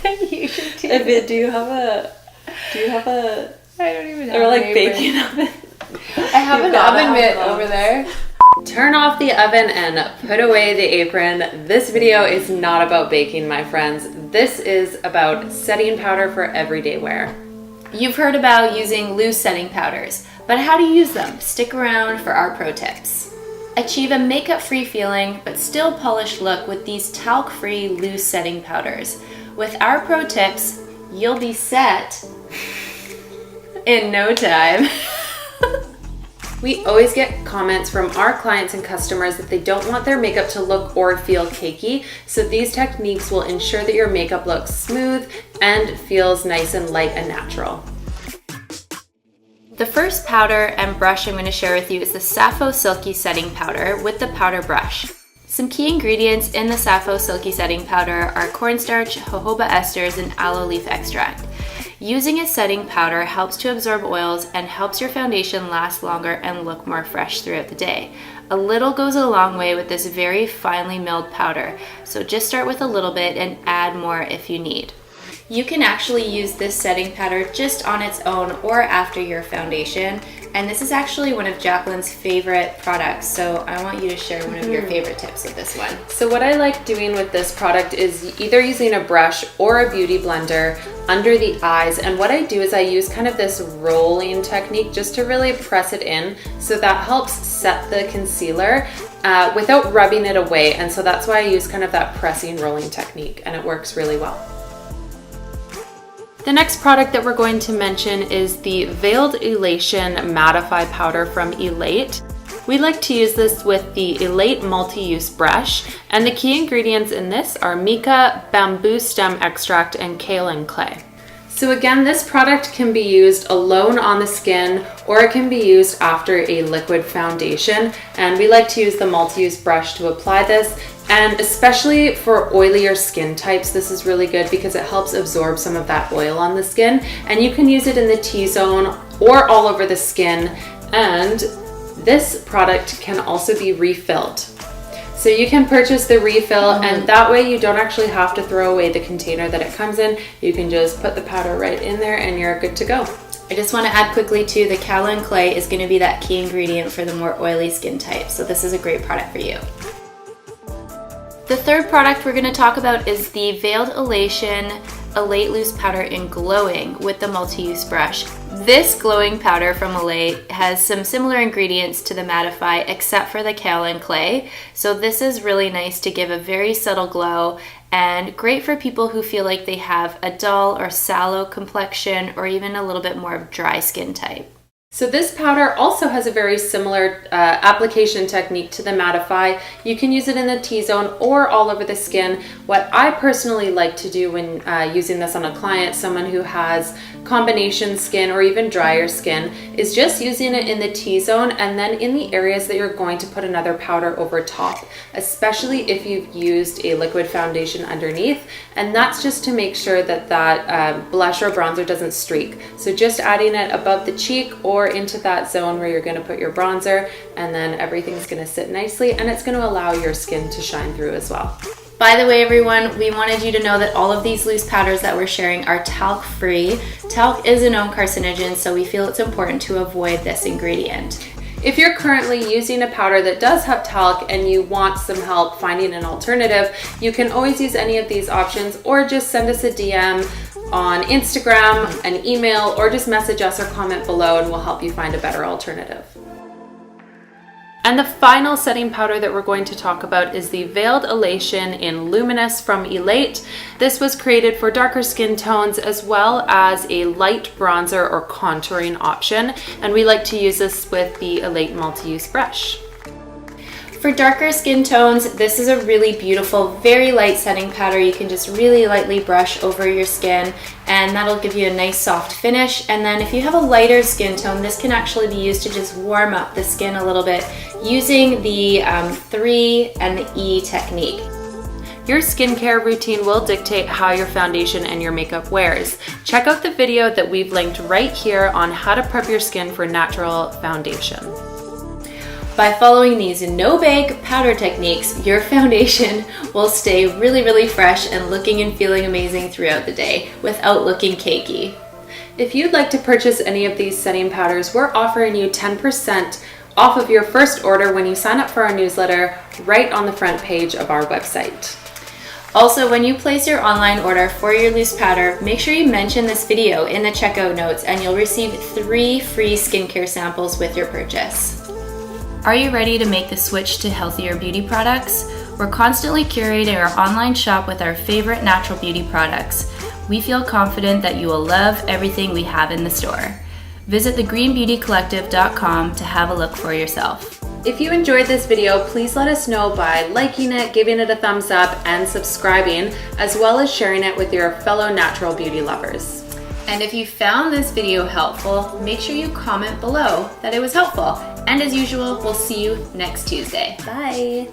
You should do it. Do you have a I don't even or like baking oven? I have an oven mitt over there. Turn off the oven and put away the apron. This video is not about baking, my friends. This is about setting powder for everyday wear. You've heard about using loose setting powders, but how to use them? Stick around for our pro tips. Achieve a makeup-free feeling, but still polished look with these talc-free loose setting powders. With our pro tips, you'll be set in no time. We always get comments from our clients and customers that they don't want their makeup to look or feel cakey, so these techniques will ensure that your makeup looks smooth and feels nice and light and natural. The first powder and brush I'm going to share with you is the Sappho Silky Setting Powder with the powder brush. Some key ingredients in the Sappho Silky Setting Powder are cornstarch, jojoba esters, and aloe leaf extract. Using a setting powder helps to absorb oils and helps your foundation last longer and look more fresh throughout the day. A little goes a long way with this very finely milled powder, so just start with a little bit and add more if you need. You can actually use this setting powder just on its own or after your foundation, and this is actually one of Jacqueline's favorite products, so I want you to share one of your favorite tips with this one. So what I like doing with this product is either using a brush or a beauty blender under the eyes, and what I do is I use kind of this rolling technique just to really press it in, so that helps set the concealer without rubbing it away, and so that's why I use kind of that pressing rolling technique, and it works really well. The next product that we're going to mention is the Veiled Elation Mattify powder from Elate. We like to use this with the Elate multi-use brush, and the key ingredients in this are mica, bamboo stem extract, and kaolin clay. So again, this product can be used alone on the skin, or it can be used after a liquid foundation, and we like to use the multi-use brush to apply this. And especially for oilier skin types, this is really good because it helps absorb some of that oil on the skin, and you can use it in the T-zone or all over the skin. And this product can also be refilled. So you can purchase the refill, and that way you don't actually have to throw away the container that it comes in. You can just put the powder right in there and you're good to go. I just want to add quickly too, the kaolin clay is going to be that key ingredient for the more oily skin type, so this is a great product for you. The third product we're going to talk about is the Veiled Elation Elate Loose Powder in Glowing with the multi-use brush. This glowing powder from Elate has some similar ingredients to the Mattify except for the kaolin clay. So this is really nice to give a very subtle glow and great for people who feel like they have a dull or sallow complexion or even a little bit more of dry skin type. So this powder also has a very similar application technique to the Mattify. You can use it in the T-zone or all over the skin. What I personally like to do when using this on a client, someone who has combination skin or even drier skin, is just using it in the T-zone and then in the areas that you're going to put another powder over top, especially if you've used a liquid foundation underneath. And that's just to make sure that that blush or bronzer doesn't streak. So just adding it above the cheek or into that zone where you're going to put your bronzer, and then everything's going to sit nicely and it's going to allow your skin to shine through as well. By the way, everyone, we wanted you to know that all of these loose powders that we're sharing are talc-free. Talc is a known carcinogen, so we feel it's important to avoid this ingredient. If you're currently using a powder that does have talc and you want some help finding an alternative, you can always use any of these options, or just send us a DM on Instagram, an email, or just message us or comment below and we'll help you find a better alternative. And the final setting powder that we're going to talk about is the Veiled Elation in Luminous from Elate. This was created for darker skin tones as well as a light bronzer or contouring option, and we like to use this with the Elate multi-use brush. For darker skin tones, this is a really beautiful, very light setting powder. You can just really lightly brush over your skin and that'll give you a nice soft finish. And then if you have a lighter skin tone, this can actually be used to just warm up the skin a little bit using the 3 and the E technique. Your skincare routine will dictate how your foundation and your makeup wears. Check out the video that we've linked right here on how to prep your skin for natural foundation. By following these no-bag powder techniques, your foundation will stay really fresh and looking and feeling amazing throughout the day without looking cakey. If you'd like to purchase any of these setting powders, we're offering you 10% off of your first order when you sign up for our newsletter right on the front page of our website. Also, when you place your online order for your loose powder, make sure you mention this video in the checkout notes and you'll receive 3 free skincare samples with your purchase. Are you ready to make the switch to healthier beauty products? We're constantly curating our online shop with our favorite natural beauty products. We feel confident that you will love everything we have in the store. Visit thegreenbeautycollective.com to have a look for yourself. If you enjoyed this video, please let us know by liking it, giving it a thumbs up, and subscribing, as well as sharing it with your fellow natural beauty lovers. And if you found this video helpful, make sure you comment below that it was helpful. And as usual, we'll see you next Tuesday. Bye!